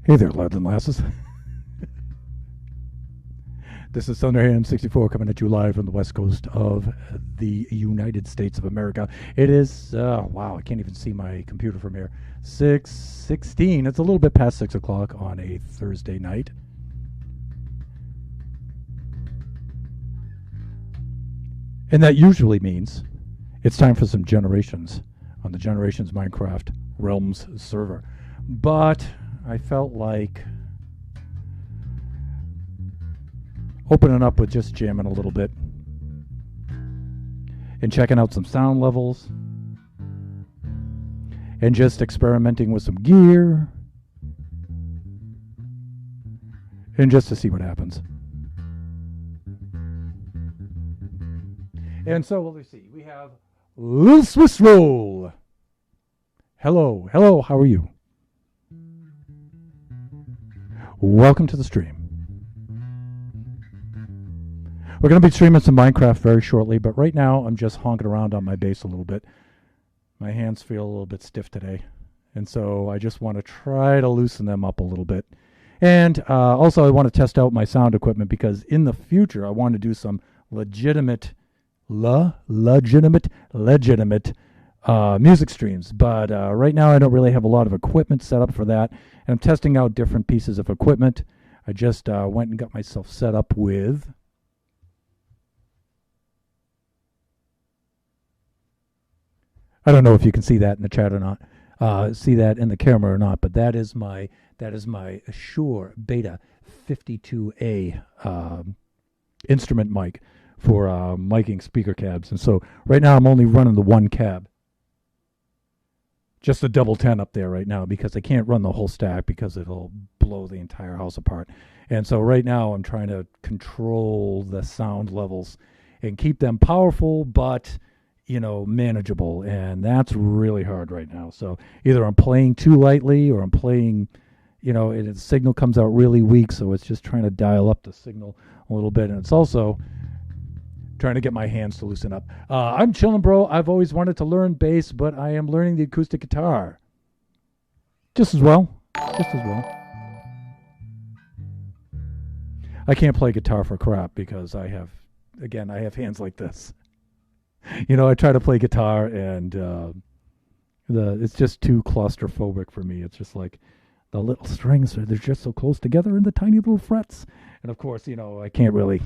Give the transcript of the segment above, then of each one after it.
Hey there, lads and lasses. This is Thunderhand64 coming at you live from the west coast of the United States of America. It is, wow, I can't even see my computer from here. 6:16. It's a little bit past 6 o'clock on a Thursday night. And that usually means it's time for some Generations on the Generations Minecraft Realms server. But I felt like opening up with just jamming a little bit and checking out some sound levels and just experimenting with some gear and just to see what happens. And so, let's see, we have Lil Swiss Roll. Hello, how are you? Welcome to the stream. We're going to be streaming some Minecraft very shortly, but right now I'm just honking around on my bass a little bit. My hands feel a little bit stiff today, and so I just want to try to loosen them up a little bit. And also I want to test out my sound equipment because in the future I want to do some legitimate music streams. But right now I don't really have a lot of equipment set up for that. And I'm testing out different pieces of equipment. I just went and got myself set up with I don't know if you can see that in the chat or not, see that in the camera or not, but that is my Shure Beta 52A instrument mic for miking speaker cabs. And so right now I'm only running the one cab, just a double 10 up there right now because I can't run the whole stack because it'll blow the entire house apart. And so right now I'm trying to control the sound levels and keep them powerful but manageable, and that's really hard right now. So either I'm playing too lightly or I'm playing, and the signal comes out really weak, so it's just trying to dial up the signal a little bit, and it's also trying to get my hands to loosen up. I'm chilling, bro. I've always wanted to learn bass, but I am learning the acoustic guitar. Just as well. I can't play guitar for crap because I have hands like this. I try to play guitar and it's just too claustrophobic for me. It's just like the little strings, they're just so close together in the tiny little frets. And of course, I can't really,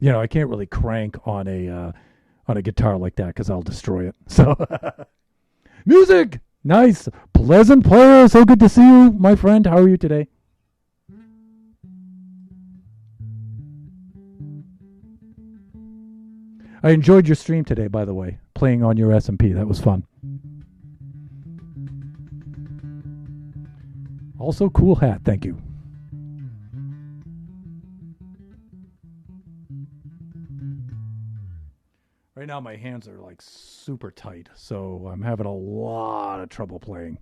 I can't really crank on a guitar like that because I'll destroy it. So, music, nice, pleasant player. So good to see you, my friend. How are you today? I enjoyed your stream today, by the way, playing on your SMP. That was fun. Also, cool hat. Thank you. Right now, my hands are like super tight, so I'm having a lot of trouble playing.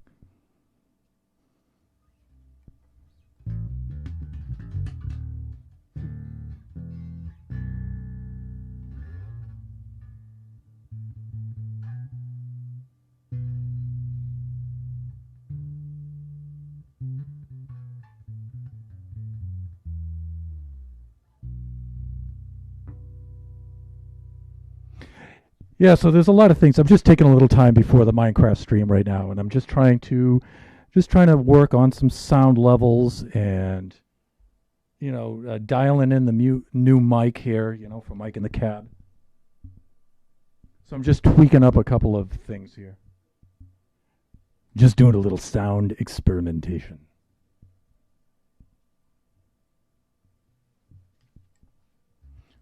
Yeah, so there's a lot of things. I'm just taking a little time before the Minecraft stream right now, and I'm just trying to work on some sound levels and dialing in the new mic here, for Mike in the cab. So I'm just tweaking up a couple of things here. Just doing a little sound experimentation.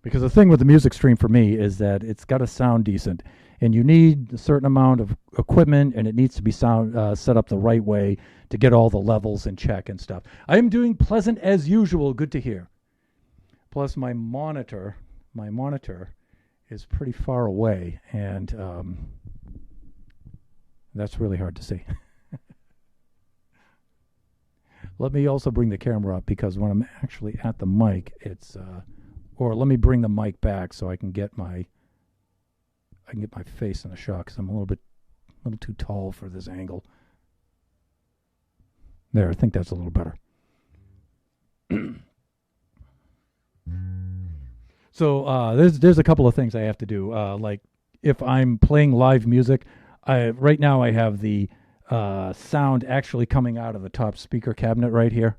Because the thing with the music stream for me is that it's got to sound decent, and you need a certain amount of equipment, and it needs to be sound set up the right way to get all the levels in check and stuff. I am doing pleasant as usual. Good to hear. Plus, my monitor is pretty far away, and that's really hard to see. Let me also bring the camera up because when I'm actually at the mic, or let me bring the mic back so I can get my face in the shot because I'm a little too tall for this angle. There, I think that's a little better. So there's a couple of things I have to do. Like if I'm playing live music, right now I have the sound actually coming out of the top speaker cabinet right here,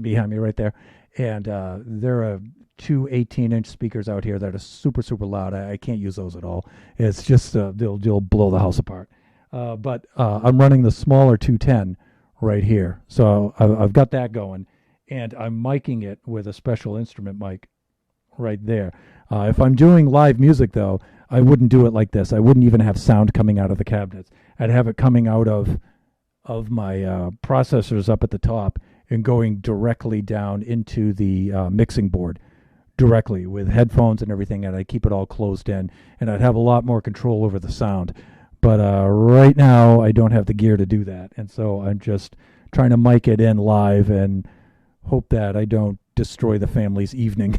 behind me right there, and there are two 18-inch speakers out here that are super super loud. I can't use those at all. It's just they'll blow the house apart. But I'm running the smaller 210 right here, so I've got that going, and I'm miking it with a special instrument mic right there. If I'm doing live music, though, I wouldn't do it like this. I wouldn't even have sound coming out of the cabinets. I'd have it coming out of my processors up at the top and going directly down into the mixing board directly with headphones and everything, and I'd keep it all closed in, and I'd have a lot more control over the sound. But right now, I don't have the gear to do that, and so I'm just trying to mic it in live and hope that I don't destroy the family's evening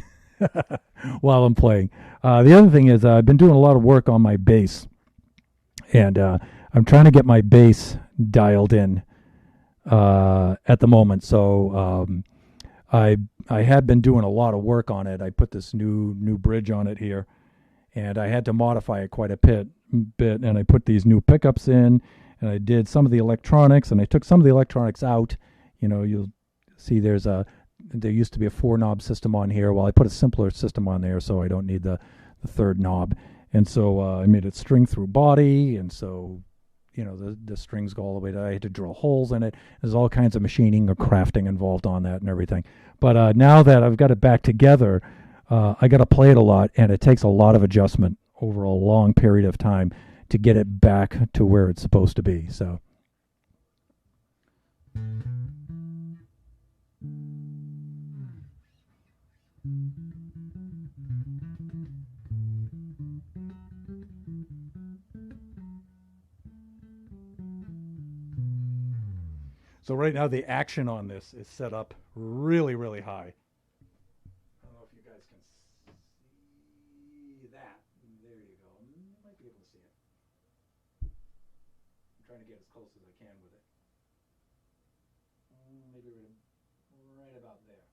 while I'm playing. The other thing is I've been doing a lot of work on my bass, and I'm trying to get my bass dialed in at the moment. So I had been doing a lot of work on it. I put this new bridge on it here, and I had to modify it quite a bit. And I put these new pickups in, and I did some of the electronics, and I took some of the electronics out. You'll see there used to be a 4-knob system on here. Well, I put a simpler system on there, so I don't need the third knob. And so I made it string through body, and so the strings go all the way to, I had to drill holes in it. There's all kinds of machining or crafting involved on that and everything. But now that I've got it back together, I got to play it a lot, and it takes a lot of adjustment over a long period of time to get it back to where it's supposed to be. So right now the action on this is set up really, really high. I don't know if you guys can see that. There you go. You might be able to see it. I'm trying to get as close as I can with it. Maybe right about there.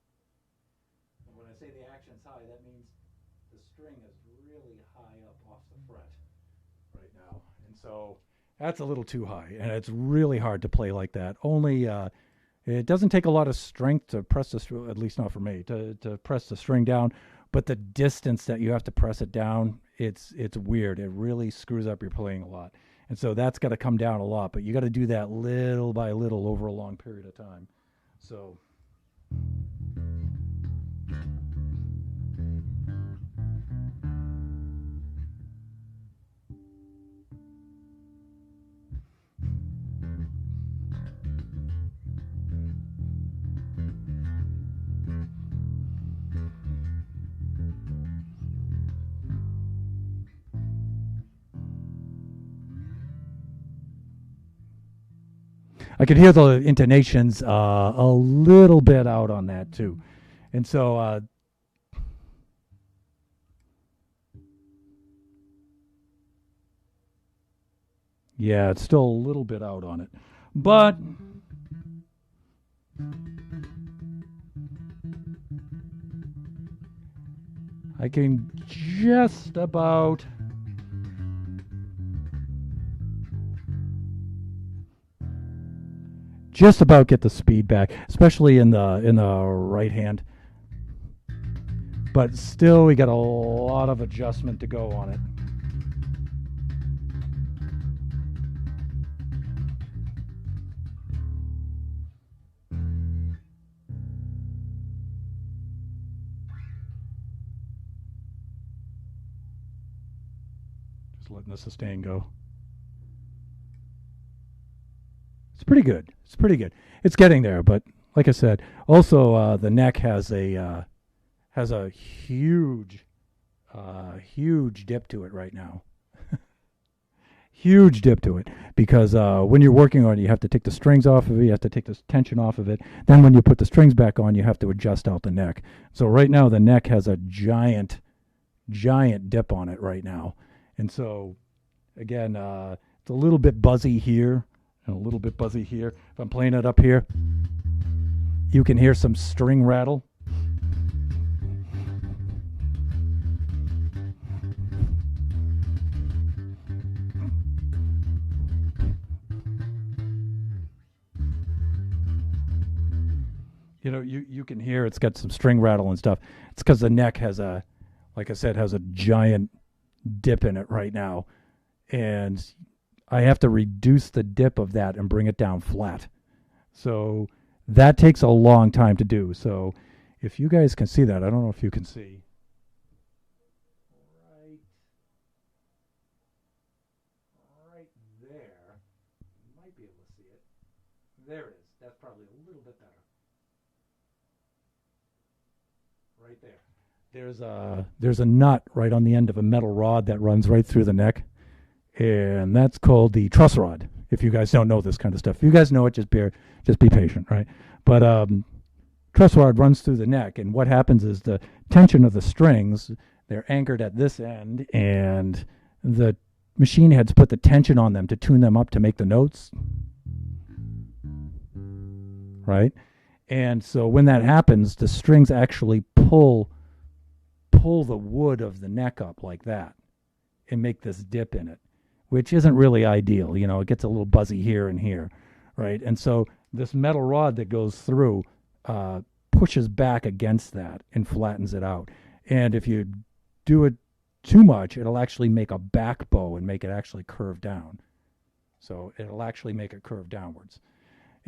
And when I say the action's high, that means the string is really high up off the fret right now. And so That's a little too high, and it's really hard to play like that. Only it doesn't take a lot of strength to press the at least not for me to press the string down, but the distance that you have to press it down, it's weird. It really screws up your playing a lot, and so that's got to come down a lot. But you got to do that little by little over a long period of time. So. I could hear the intonations a little bit out on that too, and so yeah, it's still a little bit out on it, but I can just about get the speed back, especially in the right hand. But still, we got a lot of adjustment to go on it. Just letting the sustain go. It's pretty good. It's pretty good. It's getting there, but like I said, also the neck has a huge dip to it right now. Huge dip to it because when you're working on it, you have to take the strings off of it. You have to take the tension off of it. Then when you put the strings back on, you have to adjust out the neck. So right now the neck has a giant dip on it right now, and so again, it's a little bit buzzy here. And a little bit buzzy here. If I'm playing it up here, you can hear some string rattle. You know, you can hear it's got some string rattle and stuff. It's because the neck has like I said, has a giant dip in it right now. And I have to reduce the dip of that and bring it down flat. So that takes a long time to do. So if you guys can see that, I don't know if you can see. Right there. You might be able to see it. There it is. That's probably a little bit better. Right there. There's a nut right on the end of a metal rod that runs right through the neck. And that's called the truss rod. If you guys don't know this kind of stuff, if you guys know it, just be patient, right? But truss rod runs through the neck, and what happens is the tension of the strings, they're anchored at this end, and the machine heads put the tension on them to tune them up to make the notes, right? And so when that happens, the strings actually pull the wood of the neck up like that and make this dip in it, which isn't really ideal. You know, it gets a little buzzy here and here, right? And so this metal rod that goes through pushes back against that and flattens it out. And if you do it too much, it'll actually make a back bow and make it actually curve down. So it'll actually make it curve downwards.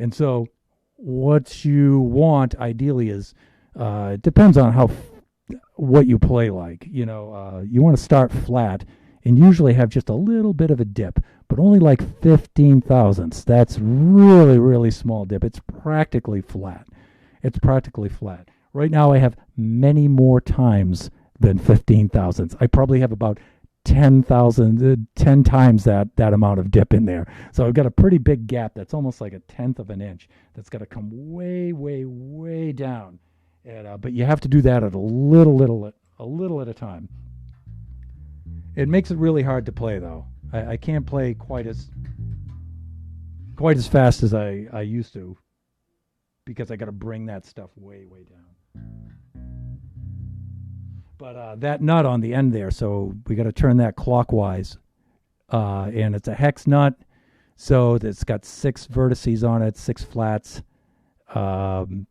And so what you want ideally is, it depends on what you play like. You know, you want to start flat and usually have just a little bit of a dip, but only like 15 thousandths. That's really, really small dip. It's practically flat. It's practically flat. Right now I have many more times than 15 thousandths. I probably have about 10 times that amount of dip in there. So I've got a pretty big gap that's almost like a tenth of an inch that's got to come way, way, way down. And, but you have to do that at a little at a time. It makes it really hard to play, though. I can't play quite as fast as I used to because I got to bring that stuff way, way down. But that nut on the end there, so we got to turn that clockwise, and it's a hex nut. So it's got 6 vertices on it, 6 flats. Um,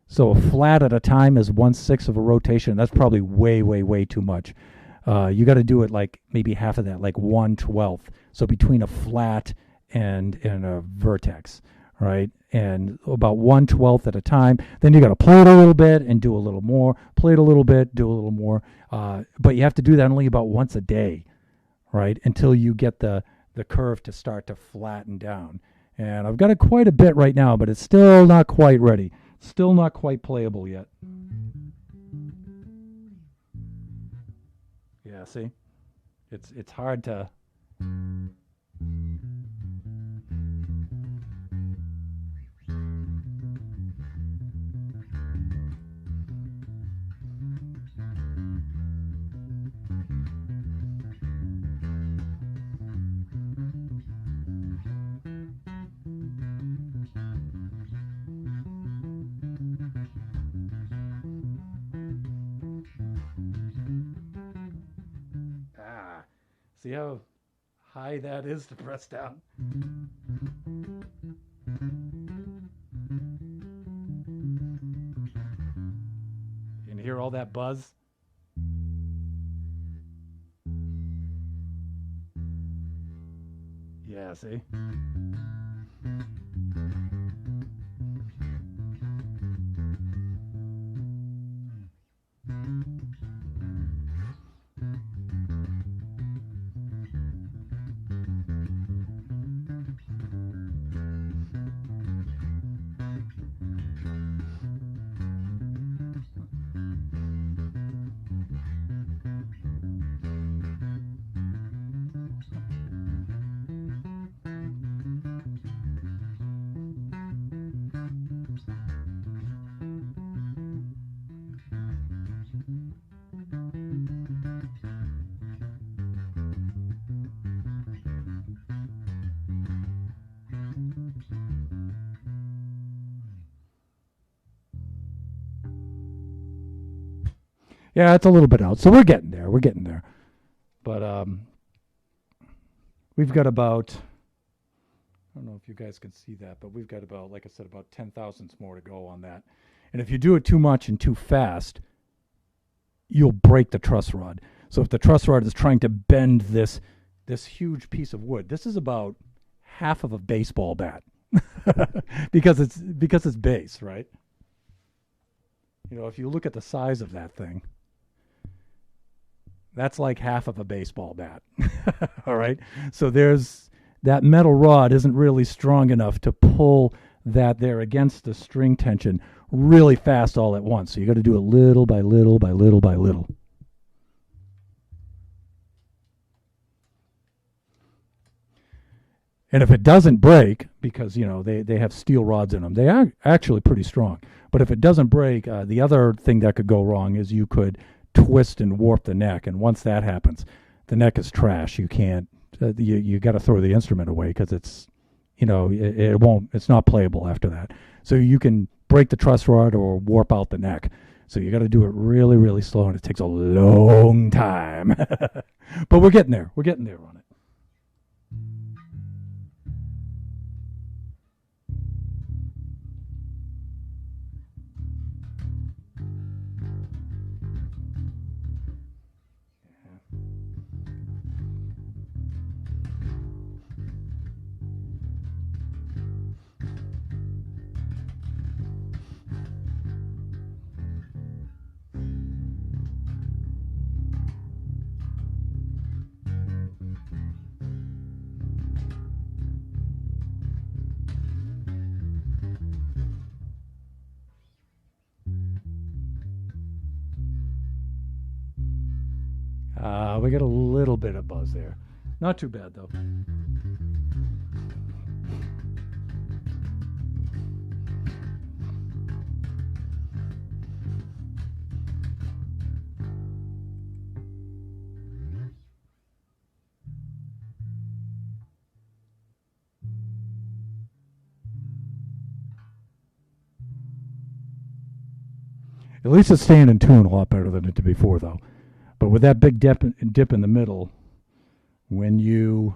so a flat at a time is 1/6 of a rotation. That's probably way, way, way too much. You got to do it like maybe half of that, like 1/12. So between a flat and a vertex, right? And about 1/12 at a time. Then you got to play it a little bit and do a little more. Play it a little bit, do a little more. But you have to do that only about once a day, right? Until you get the curve to start to flatten down. And I've got it quite a bit right now, but it's still not quite ready. Still not quite playable yet. Yeah, see? It's hard to. See how high that is to press down? You can hear all that buzz? Yeah, see? Yeah, it's a little bit out. So we're getting there. We're getting there. But we've got about, I don't know if you guys can see that, but we've got about, like I said, about 10 thousandths more to go on that. And if you do it too much and too fast, you'll break the truss rod. So if the truss rod is trying to bend this huge piece of wood, this is about half of a baseball bat because it's base, right? You know, if you look at the size of that thing, that's like half of a baseball bat. All right. So that metal rod isn't really strong enough to pull that there against the string tension really fast all at once. So you got to do it little by little by little by little. And if it doesn't break, because, you know, they have steel rods in them, they are actually pretty strong. But if it doesn't break, the other thing that could go wrong is you could twist and warp the neck. And once that happens, the neck is trash. You can't, you got to throw the instrument away because it's, you know, it's not playable after that. So you can break the truss rod or warp out the neck. So you got to do it really, really slow, and it takes a long time. But we're getting there. We're getting there on it. We got a little bit of buzz there. Not too bad, though. At least it's staying in tune a lot better than it did before, though. But with that big dip in the middle, when you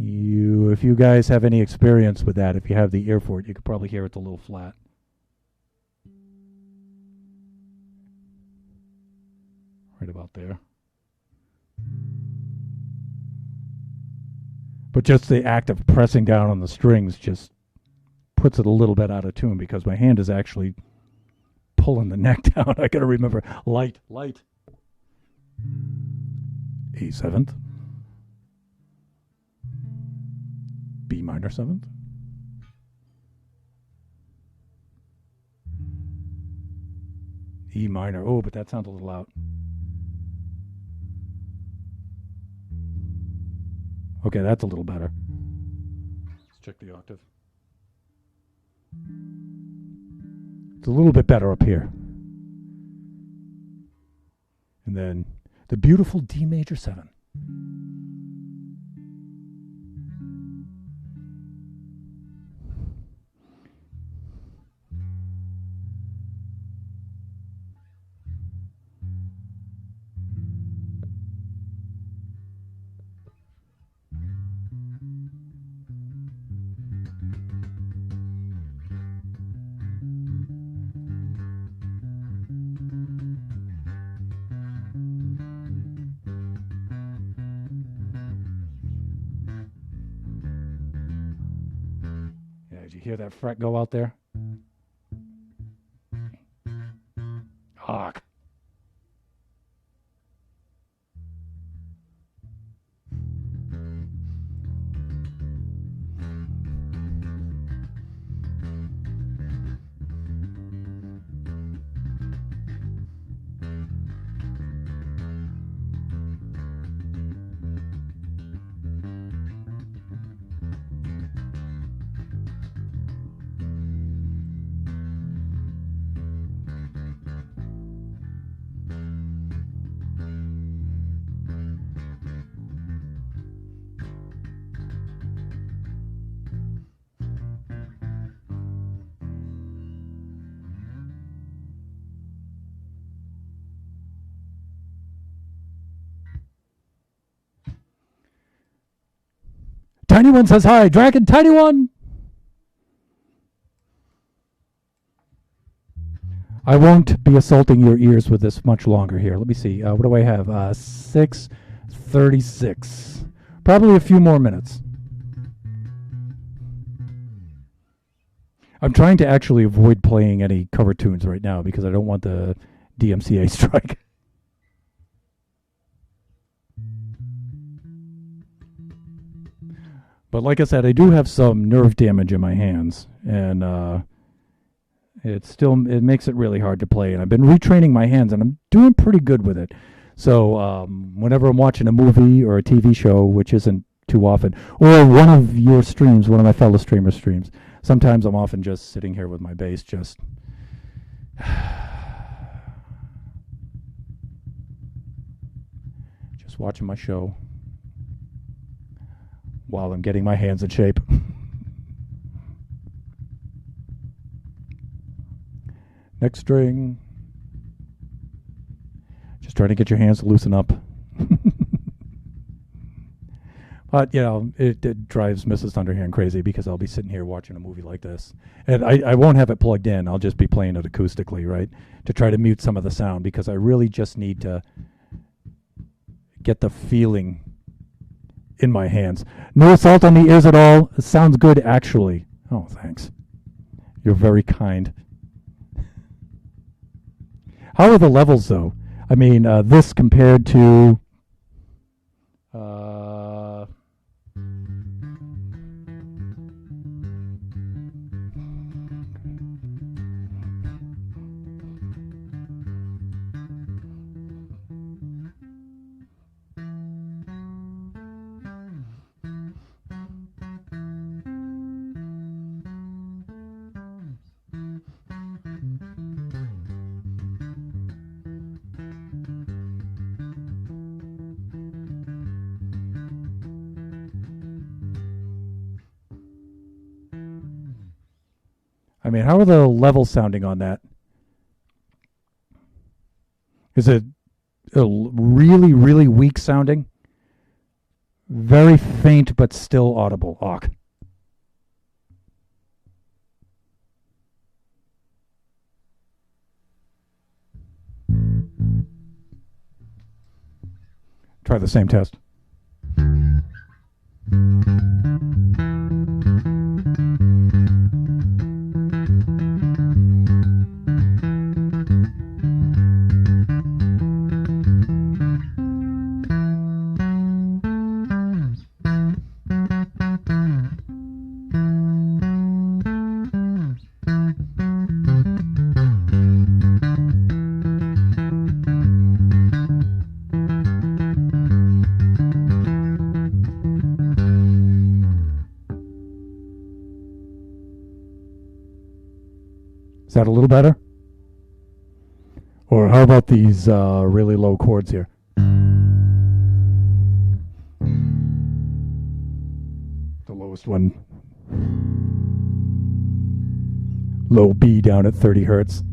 If you guys have any experience with that, if you have the ear for it, you could probably hear it's a little flat. Right about there. But just the act of pressing down on the strings just puts it a little bit out of tune because my hand is actually pulling the neck down. I got to remember, light. A seventh. B minor seventh. E minor. Oh, but that sounds a little out. Okay, that's a little better. Let's check the octave. It's a little bit better up here. And then the beautiful D major 7. Did you hear that fret go out there? Hawk. Tiny One says hi. Dragon, Tiny One. I won't be assaulting your ears with this much longer here. Let me see. What do I have? 6:36. Probably a few more minutes. I'm trying to actually avoid playing any cover tunes right now because I don't want the DMCA strike. But like I said, I do have some nerve damage in my hands, and it makes it really hard to play. And I've been retraining my hands, and I'm doing pretty good with it. So whenever I'm watching a movie or a TV show, which isn't too often, or one of your streams, one of my fellow streamers' streams, sometimes I'm often just sitting here with my bass, just watching my show while I'm getting my hands in shape. Next string. Just trying to get your hands to loosen up. But, you know, it drives Mrs. Thunderhand crazy because I'll be sitting here watching a movie like this. And I won't have it plugged in. I'll just be playing it acoustically, right? To try to mute some of the sound because I really just need to get the feeling in my hands. No assault on the ears at all. It sounds good, actually. Oh, thanks. You're very kind. How are the levels, though? I mean, this compared to... I mean, how are the levels sounding on that? Is it really, really weak sounding? Very faint, but still audible. Awk. Try the same test. Is that a little better? Or how about these really low chords here? The lowest one. Low B down at 30 hertz.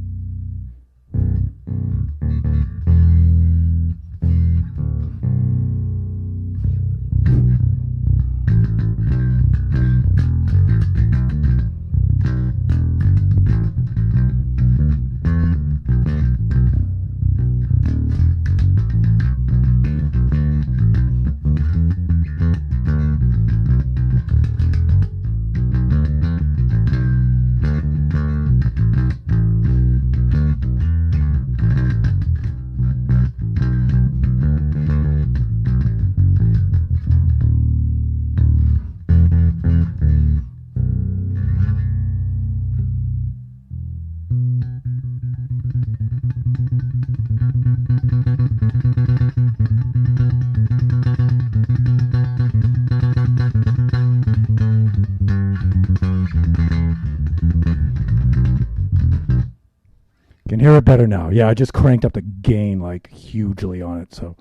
Can hear it better now. Yeah, I just cranked up the gain like hugely on it, so.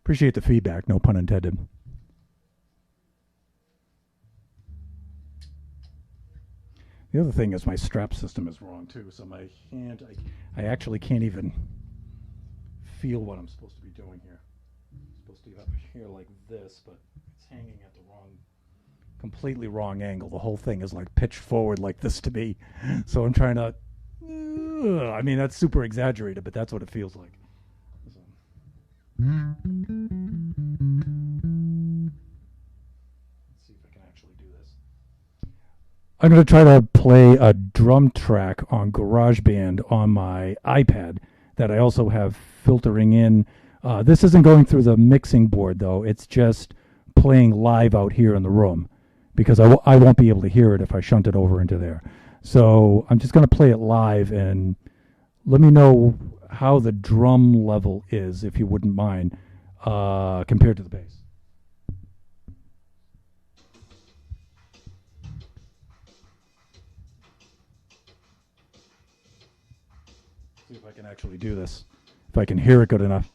Appreciate the feedback, no pun intended. The other thing is my strap system is wrong too, so my hand, I actually can't even feel what I'm supposed to be doing here. I'm supposed to have hair like this, but it's hanging at the completely wrong angle. The whole thing is like pitched forward like this to me. So I'm trying to, I mean, that's super exaggerated, but that's what it feels like. So. Let's see if I can actually do this. I'm going to try to play a drum track on GarageBand on my iPad that I also have filtering in. This isn't going through the mixing board, though. It's just playing live out here in the room, because I won't be able to hear it if I shunt it over into there. So I'm just going to play it live, and let me know how the drum level is, if you wouldn't mind, compared to the bass. See if I can actually do this, if I can hear it good enough.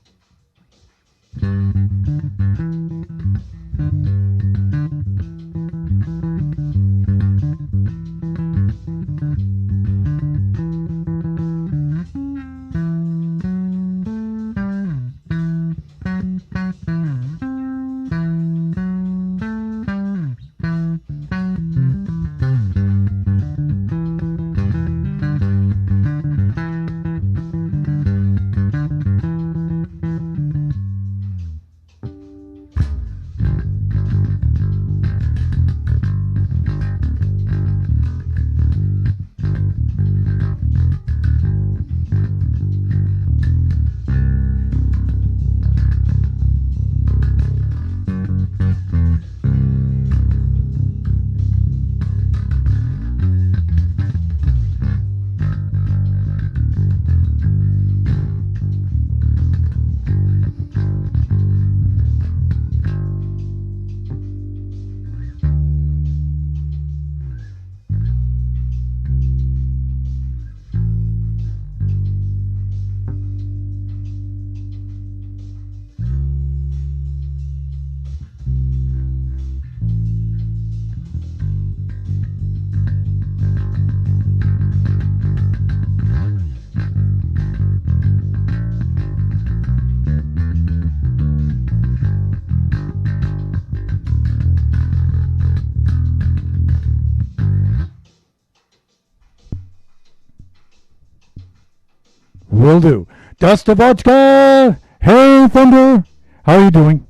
Will do. Dostovodka! Hey, Thunder! How are you doing?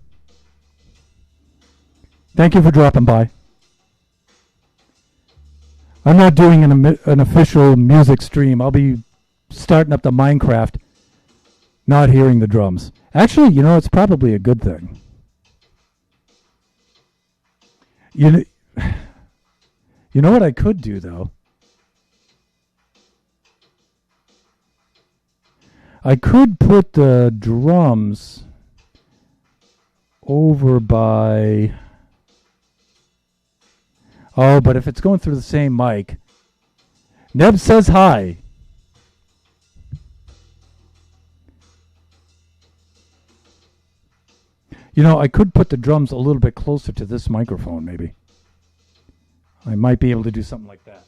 Thank you for dropping by. I'm not doing an official music stream. I'll be starting up the Minecraft, not hearing the drums. Actually, it's probably a good thing. You know what I could do, though? I could put the drums over by... Oh, but if it's going through the same mic... Neb says hi. I could put the drums a little bit closer to this microphone, maybe. I might be able to do something like that.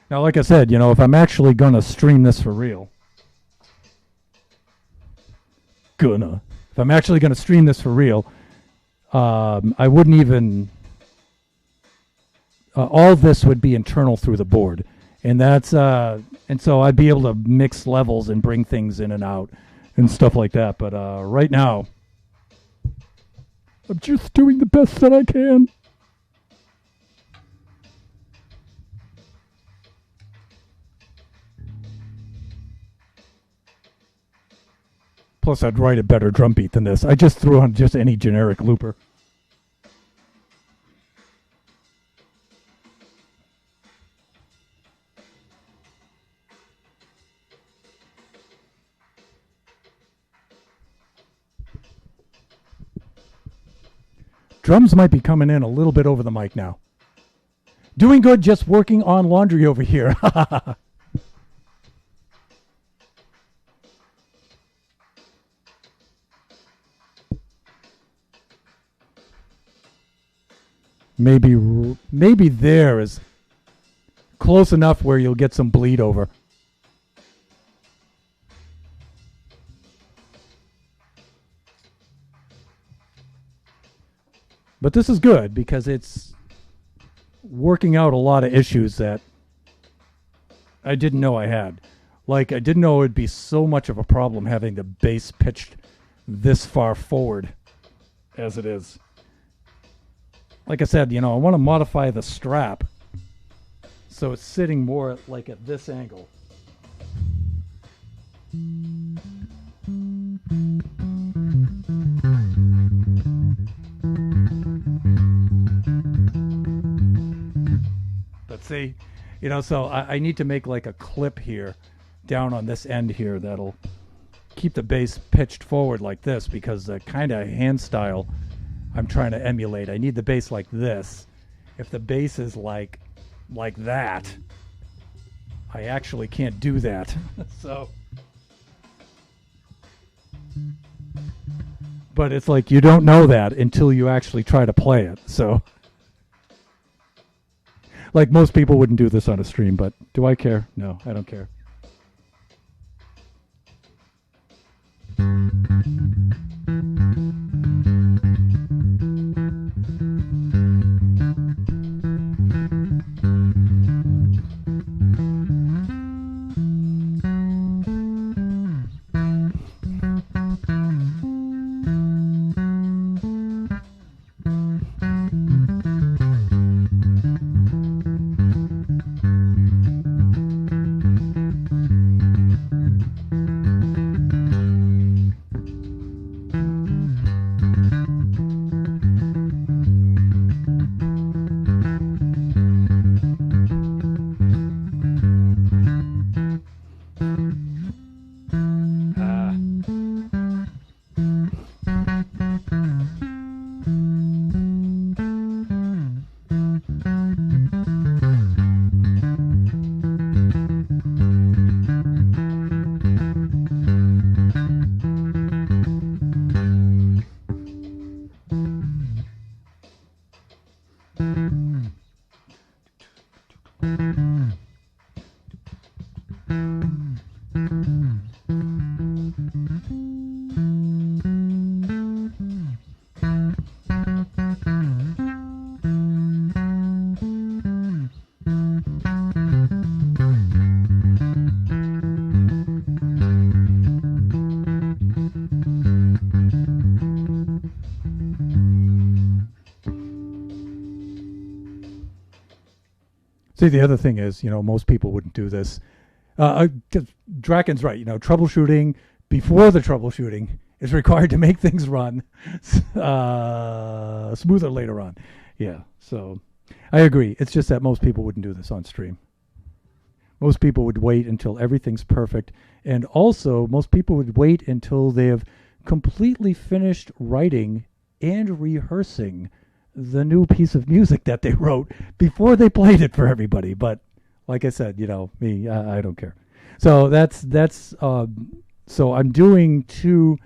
Now, like I said, if I'm actually going to stream this for real, if I'm actually going to stream this for real, I wouldn't even, all this would be internal through the board. And and so I'd be able to mix levels and bring things in and out and stuff like that. But right now, I'm just doing the best that I can. Plus, I'd write a better drum beat than this. I just threw on just any generic looper. Drums might be coming in a little bit over the mic now. Doing good, just working on laundry over here. Maybe there is close enough where you'll get some bleed over. But this is good because it's working out a lot of issues that I didn't know I had. Like, I didn't know it would be so much of a problem having the bass pitched this far forward as it is. Like I said, I want to modify the strap so it's sitting more like at this angle. But see, so I need to make like a clip here down on this end here that'll keep the bass pitched forward like this, because the kind of hand style I'm trying to emulate, I need the bass like this. If the bass is like that, I actually can't do that. So, but it's like you don't know that until you actually try to play it. So, like, most people wouldn't do this on a stream, but do I care? No, I don't care. See, the other thing is, most people wouldn't do this. 'Cause Draken's right. Troubleshooting before the troubleshooting is required to make things run smoother later on. Yeah, so I agree. It's just that most people wouldn't do this on stream. Most people would wait until everything's perfect. And also, most people would wait until they have completely finished writing and rehearsing the new piece of music that they wrote before they played it for everybody. But like I said, me, I don't care. So so I'm doing two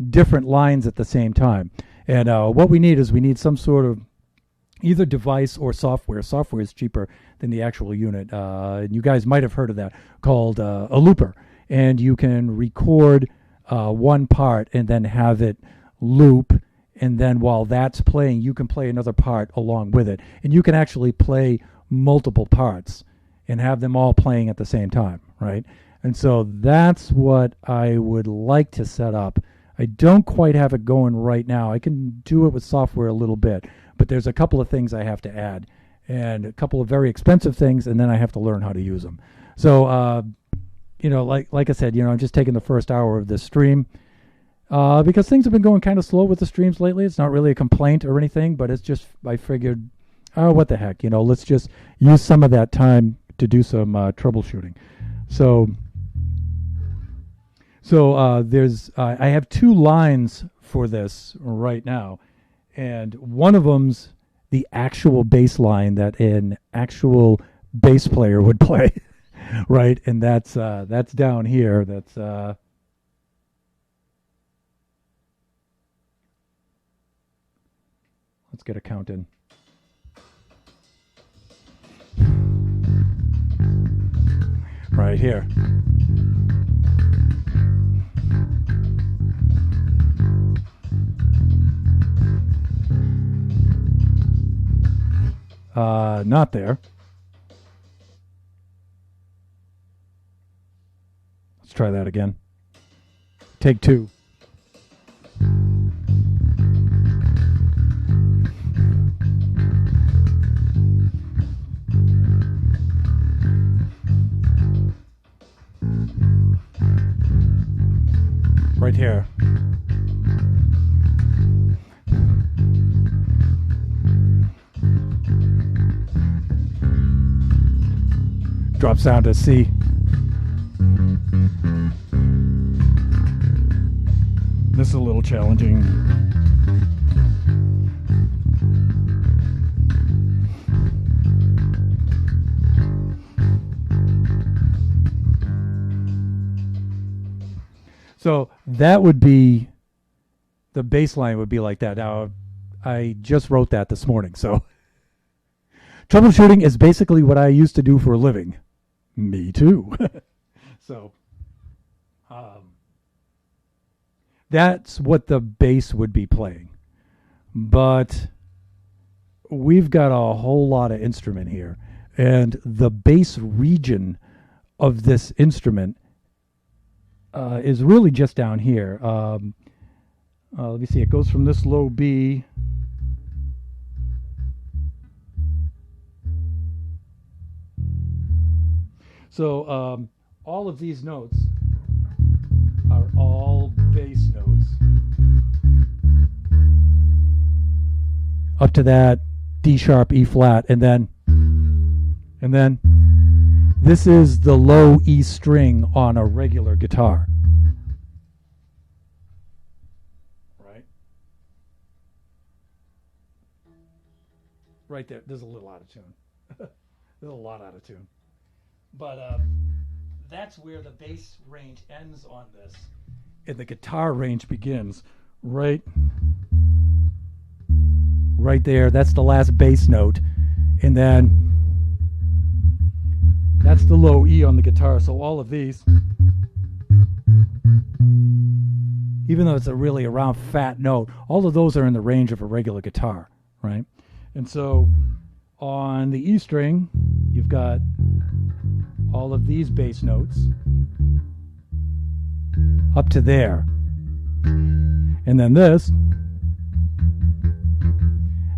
different lines at the same time. And what we need some sort of either device or software. Software is cheaper than the actual unit. And you guys might have heard of that, called a looper. And you can record one part and then have it loop. And then while that's playing, you can play another part along with it. And you can actually play multiple parts and have them all playing at the same time, right? And so that's what I would like to set up. I don't quite have it going right now. I can do it with software a little bit, but there's a couple of things I have to add, and a couple of very expensive things, and then I have to learn how to use them. So, like I said, I'm just taking the first hour of this stream because things have been going kind of slow with the streams lately. It's not really a complaint or anything, but it's just I figured, oh, what the heck, let's just use some of that time to do some troubleshooting. So there's I have two lines for this right now, and one of them's the actual bass line that an actual bass player would play, right? And that's down here. That's let's get a count in. Right here. Not there. Let's try that again. Take two. Right here. Drops down to C. This is a little challenging. So that would be, the bass line would be like that. Now, I just wrote that this morning, so troubleshooting is basically what I used to do for a living. Me too. So that's what the bass would be playing. But we've got a whole lot of instrument here. And the bass region of this instrument is really just down here. Let me see. It goes from this low B. So all of these notes are all bass notes. Up to that D sharp, E flat, and then this is the low E string on a regular guitar. Right? Right there. There's a little out of tune. There's a lot out of tune. But that's where the bass range ends on this, and the guitar range begins right there. That's the last bass note, and then that's the low E on the guitar. So all of these, even though it's a really round, fat note, all of those are in the range of a regular guitar, right? And so on the E string, you've got all of these bass notes up to there. And then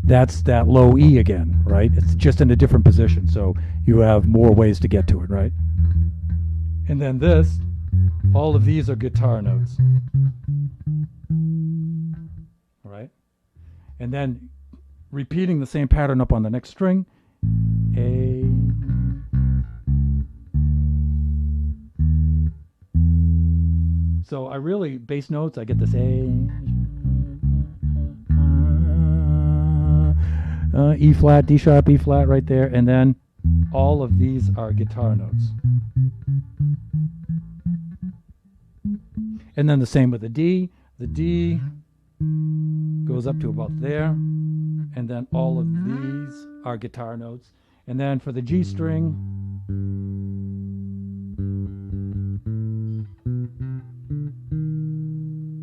that's that low E again, right? It's just in a different position, so you have more ways to get to it, right? And then this, all of these are guitar notes, all right? And then repeating the same pattern up on the next string, A. So I really, bass notes, I get this A, E flat, D sharp, E flat right there, and then all of these are guitar notes. And then the same with the D. The D goes up to about there, and then all of these are guitar notes. And then for the G string,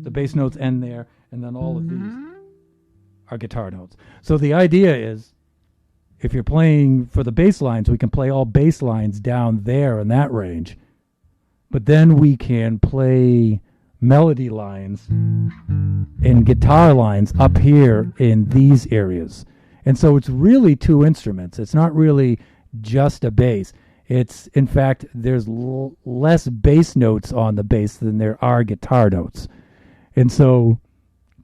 the bass notes end there, and then all of these are guitar notes. So the idea is, if you're playing for the bass lines, we can play all bass lines down there in that range, but then we can play melody lines and guitar lines up here in these areas. And so it's really two instruments. It's not really just a bass. It's, in fact, there's less bass notes on the bass than there are guitar notes. And so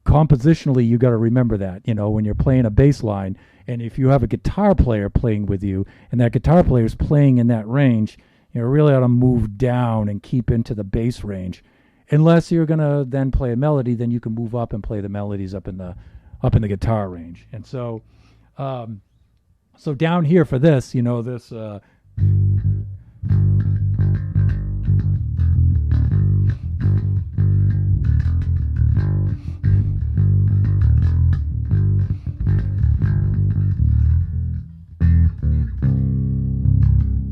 compositionally, you got to remember that, you know, when you're playing a bass line, and if you have a guitar player playing with you, and that guitar player is playing in that range, you know, really ought to move down and keep into the bass range. Unless you're gonna then play a melody, then you can move up and play the melodies up in the guitar range. And so, so down here for this, you know, this.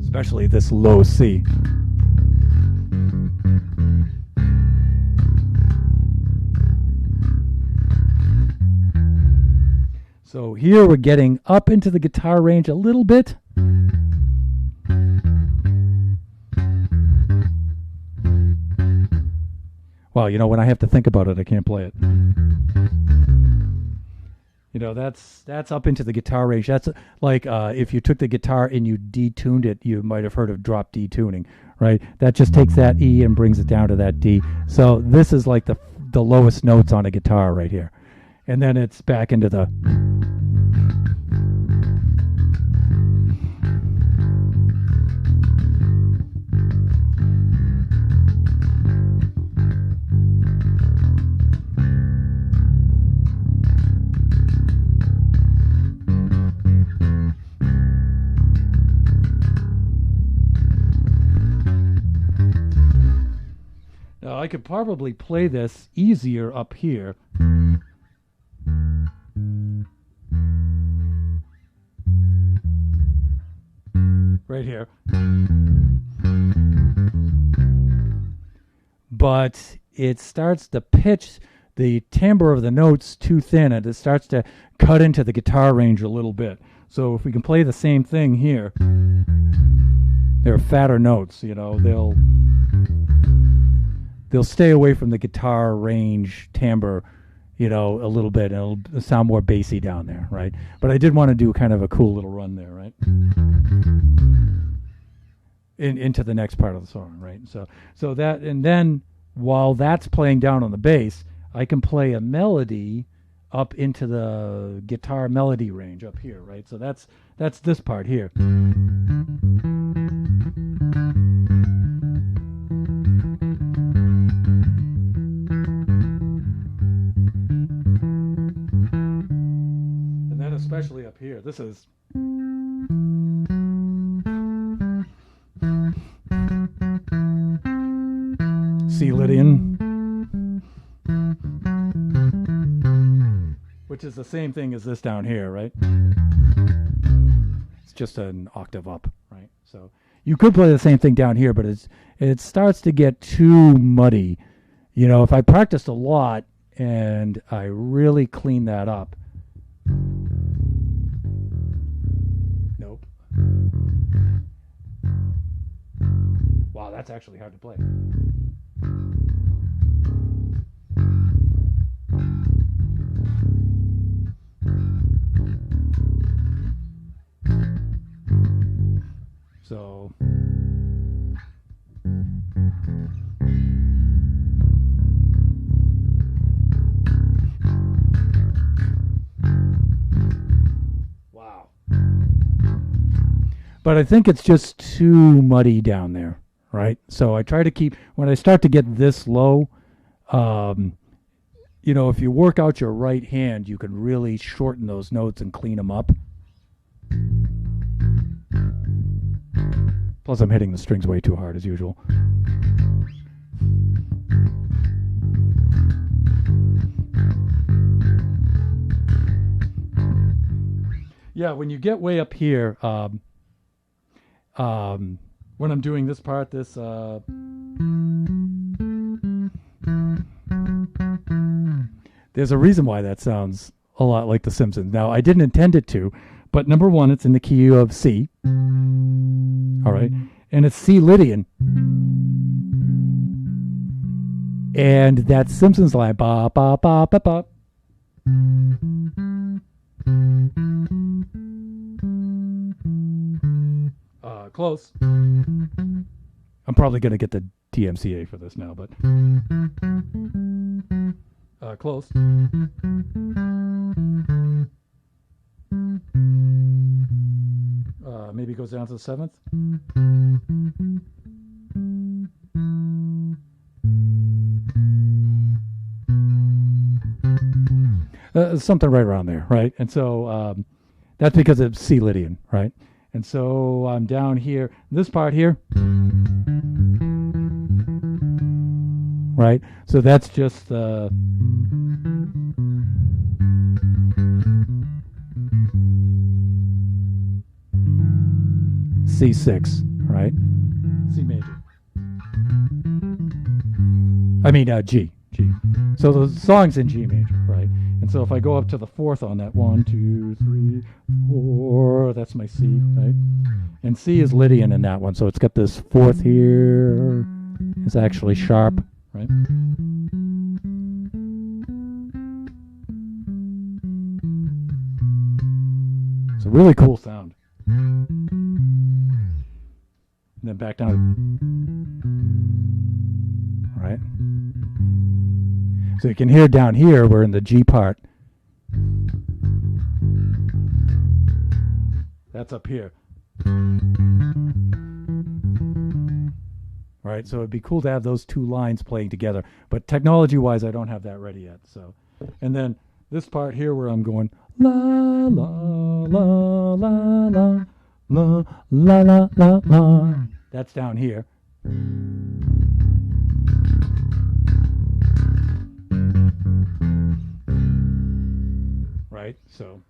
Especially this low C. So here we're getting up into the guitar range a little bit. Well, you know, when I have to think about it, I can't play it. You know, that's up into the guitar range. That's like if you took the guitar and you detuned it, you might have heard of drop D tuning, right? That just takes that E and brings it down to that D. So this is like the lowest notes on a guitar right here. And then it's back into the... Now, I could probably play this easier up here. Right here. But it starts to pitch the timbre of the notes too thin, and it starts to cut into the guitar range a little bit. So if we can play the same thing here, they're fatter notes, you know, they'll stay away from the guitar range timbre, you know, a little bit. It'll sound more bassy down there, right? But I did want to do kind of a cool little run there, right? Into the next part of the song, right? So that, and then while that's playing down on the bass, I can play a melody up into the guitar melody range up here, right? So that's this part here. And then especially up here, this is... C Lydian, which is the same thing as this down here, right? It's just an octave up, right? So you could play the same thing down here, but it starts to get too muddy. You know, if I practiced a lot and I really clean that up. Nope. Wow, that's actually hard to play. So wow. But I think it's just too muddy down there, right? So I try to keep, when I start to get this low, if you work out your right hand, you can really shorten those notes and clean them up. Plus, I'm hitting the strings way too hard as usual. Yeah, when you get way up here, when I'm doing this part, there's a reason why that sounds a lot like The Simpsons. Now, I didn't intend it to, but number one, it's in the key of C. All right. And it's C Lydian. And that Simpsons line, ba, ba, ba, ba, ba. Close. I'm probably going to get the DMCA for this now, but close. Maybe goes down to the seventh. Something right around there, right? And so that's because of C Lydian, right? And so I'm down here, this part here, right? So that's just C6, right? C major. I mean G. So the song's in G major, right? And so if I go up to the fourth on that, 1, 2, 3, 4, that's my C, right? And C is Lydian in that one, so it's got this fourth here. It's actually sharp, right? It's a really cool sound. And then back down, right? So you can hear down here, we're in the G part. That's up here. Right, so it'd be cool to have those two lines playing together. But technology-wise, I don't have that ready yet. So, and then this part here where I'm going, la, la, la, la, la, la, la, la, la, la. That's down here. Right, so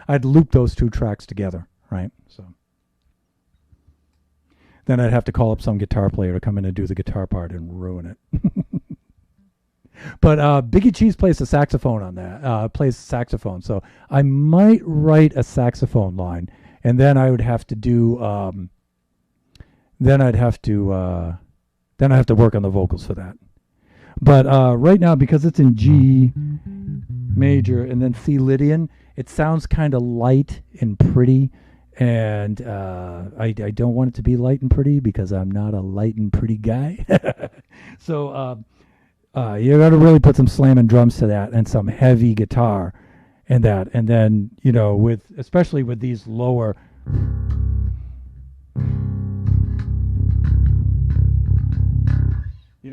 I'd loop those two tracks together, right? So then I'd have to call up some guitar player to come in and do the guitar part and ruin it. But Biggie Cheese plays the saxophone on that. Plays saxophone, so I might write a saxophone line, and then I would have to do. Then I'd have to work on the vocals for that. But right now, because it's in G major and then C Lydian, it sounds kind of light and pretty. And I don't want it to be light and pretty because I'm not a light and pretty guy. So you got to really put some slamming drums to that and some heavy guitar and that. And then, especially with these lower...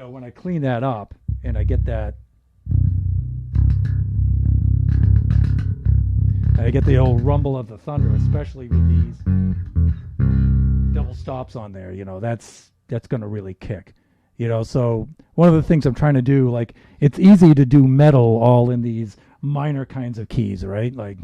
when I clean that up and I get that, I get the old rumble of the thunder, especially with these double stops on there, that's going to really kick, so one of the things I'm trying to do, like, it's easy to do metal all in these minor kinds of keys, right? Like,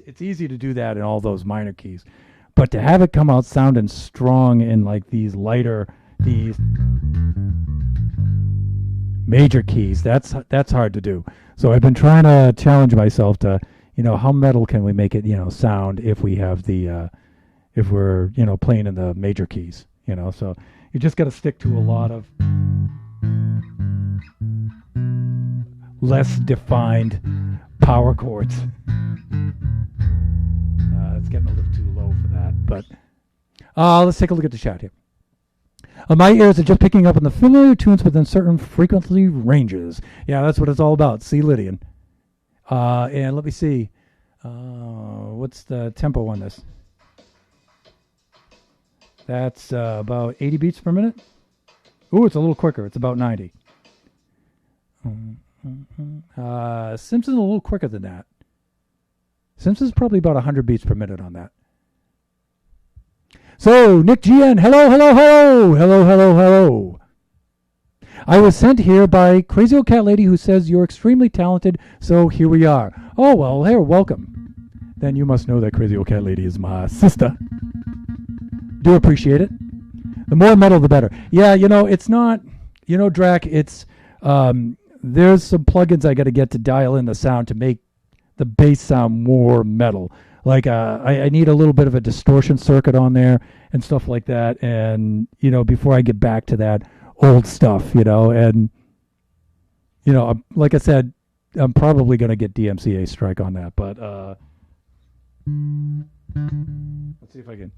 it's easy to do that in all those minor keys, but to have it come out sounding strong in like these lighter, these major keys. That's hard to do. So I've been trying to challenge myself to, how metal can we make it, sound if we have the if we're, playing in the major keys, So you just got to stick to a lot of less defined power chords. It's getting a little too low for that, but let's take a look at the chat here. My ears are just picking up on the familiar tunes within certain frequency ranges. Yeah, that's what it's all about. See, Lydian. And let me see. What's the tempo on this? That's about 80 beats per minute. Ooh, it's a little quicker. It's about 90. Simpson's a little quicker than that. Simpson's probably about 100 beats per minute on that. So, Nick GN, hello, hello, hello, hello, hello, hello. I was sent here by Crazy Old Cat Lady who says you're extremely talented, so here we are. Oh, well, here, welcome. Then you must know that Crazy Old Cat Lady is my sister. Do appreciate it. The more metal, the better. Yeah, it's not, Drac, it's, there's some plugins I got to get to dial in the sound to make the bass sound more metal. Like I need a little bit of a distortion circuit on there and stuff like that. And, before I get back to that old stuff, and, like I said, I'm probably going to get DMCA strike on that. But let's see if I can.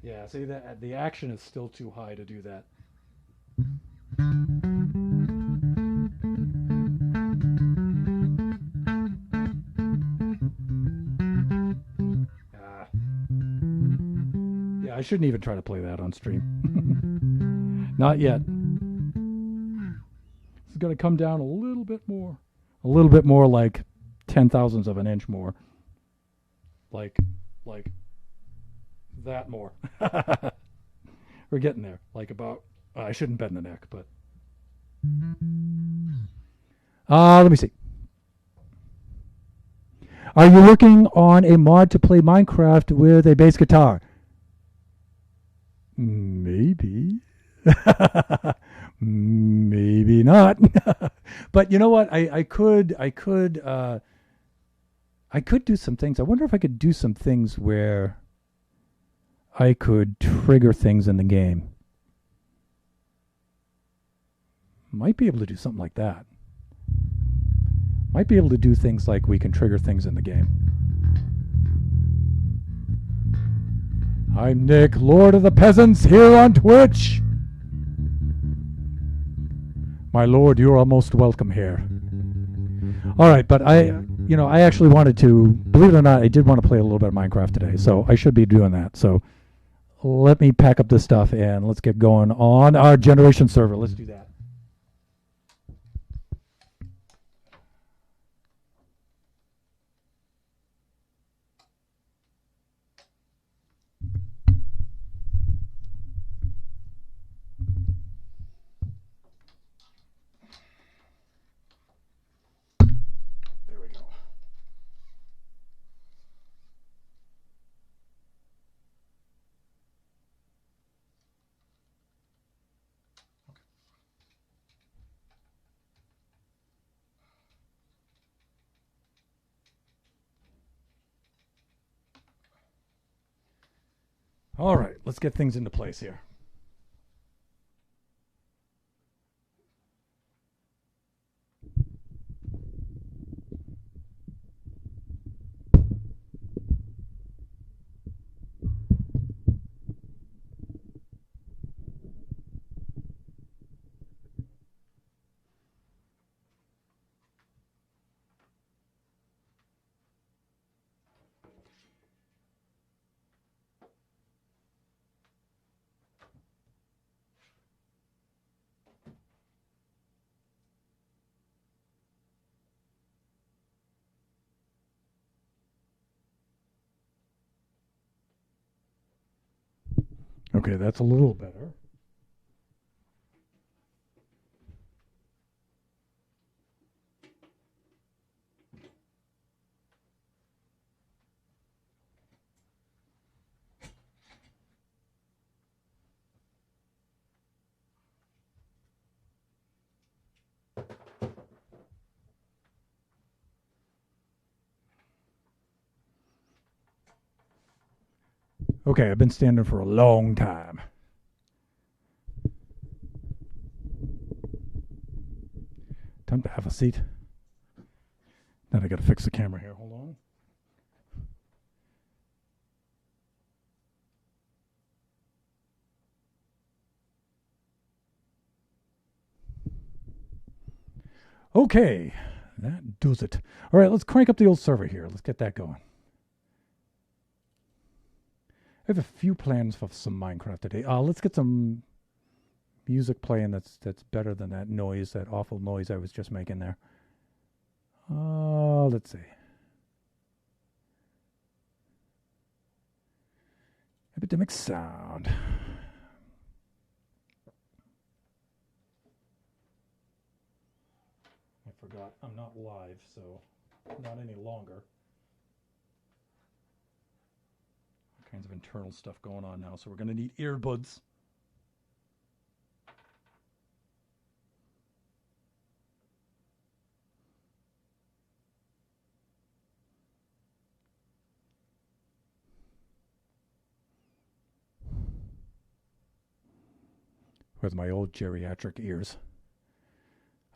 Yeah, see that the action is still too high to do that. Yeah, I shouldn't even try to play that on stream. Not yet. It's going to come down a little bit more. A little bit more, like 0.010 of an inch more. Like that more. We're getting there. Like about, I shouldn't bend the neck, but. Let me see. Are you working on a mod to play Minecraft with a bass guitar? Maybe. Maybe not. But you know what? I could do some things. I wonder if I could do some things where I could trigger things in the game. Might be able to do something like that. Might be able to do things like we can trigger things in the game. I'm Nick, Lord of the Peasants, here on Twitch. My lord, you are most welcome here. All right, but I actually wanted to, believe it or not, I did want to play a little bit of Minecraft today, so I should be doing that. So let me pack up this stuff and let's get going on our generation server. Let's do that. All right, let's get things into place here. Okay, that's a little better. Okay, I've been standing for a long time. Time to have a seat. Then I gotta fix the camera here. Hold on. Okay, that does it. All right, let's crank up the old server here. Let's get that going. I have a few plans for some Minecraft today. Let's get some music playing that's better than that noise, that awful noise I was just making there. Let's see. Epidemic sound. I forgot I'm not live, so not any longer. All kinds of internal stuff going on now, so we're going to need earbuds. With my old geriatric ears.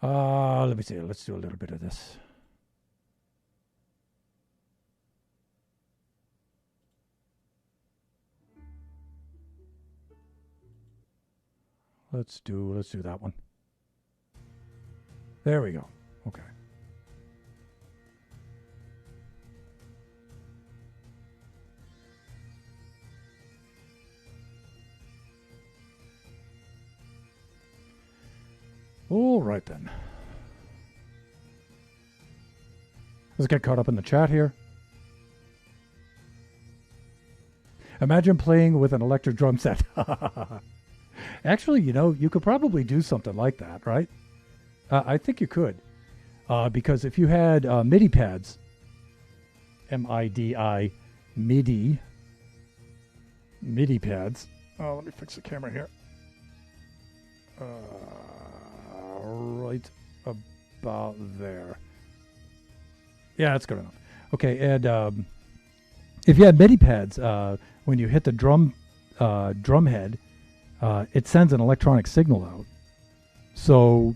Let me see. Let's do a little bit of this. Let's do that one. There we go. Okay. All right then. Let's get caught up in the chat here. Imagine playing with an electric drum set. Actually, you could probably do something like that, right? I think you could. Because if you had MIDI pads, MIDI, MIDI pads. Oh, let me fix the camera here. Right about there. Yeah, that's good enough. Okay, and if you had MIDI pads, when you hit the drum head, it sends an electronic signal out. So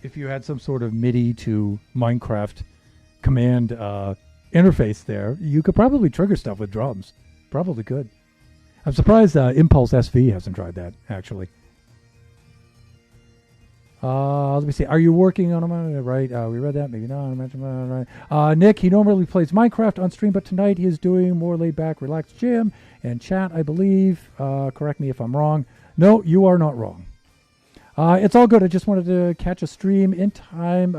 if you had some sort of MIDI to Minecraft command interface there, you could probably trigger stuff with drums. Probably could. I'm surprised Impulse SV hasn't tried that, actually. Let me see. Are you working on them? Right. We read that. Maybe not. Right. Nick, he normally plays Minecraft on stream, but tonight he is doing more laid back, relaxed gym and chat, I believe. Correct me if I'm wrong. No, you are not wrong. It's all good. I just wanted to catch a stream in time.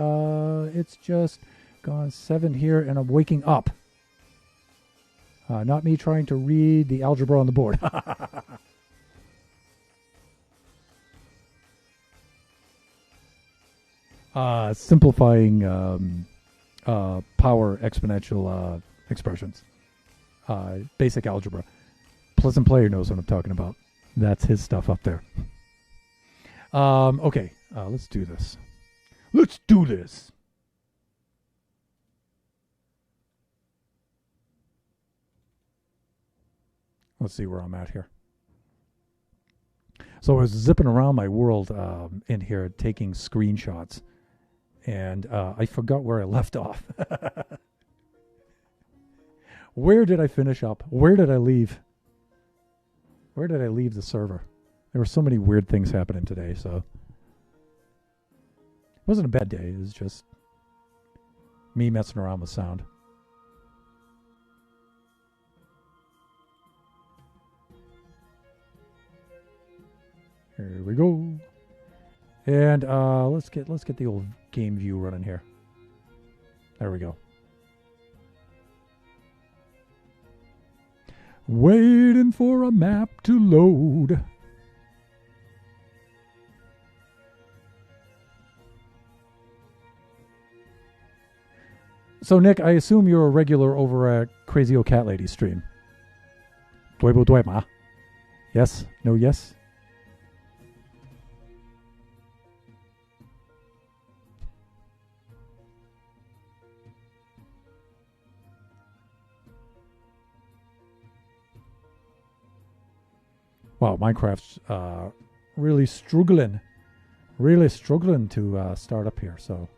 It's just gone 7 here, and I'm waking up. Not me trying to read the algebra on the board. Simplifying power exponential expressions. Basic algebra. Pleasant Player knows what I'm talking about. That's his stuff up there. Okay, let's do this. Let's do this. Let's see where I'm at here. So I was zipping around my world in here taking screenshots, and I forgot where I left off. Where did I finish up? Where did I leave? Where did I leave the server? There were so many weird things happening today, so it wasn't a bad day. It was just me messing around with sound. Here we go. And let's get the old game view running here. There we go. Waiting for a map to load. So, Nick, I assume you're a regular over at Crazy Old Cat Lady stream. Duebo duema. Yes? No yes? Wow, Minecraft's really struggling to start up here. So,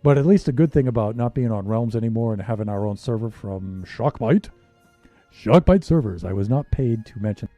but at least a good thing about not being on Realms anymore and having our own server from Shockbyte servers. I was not paid to mention.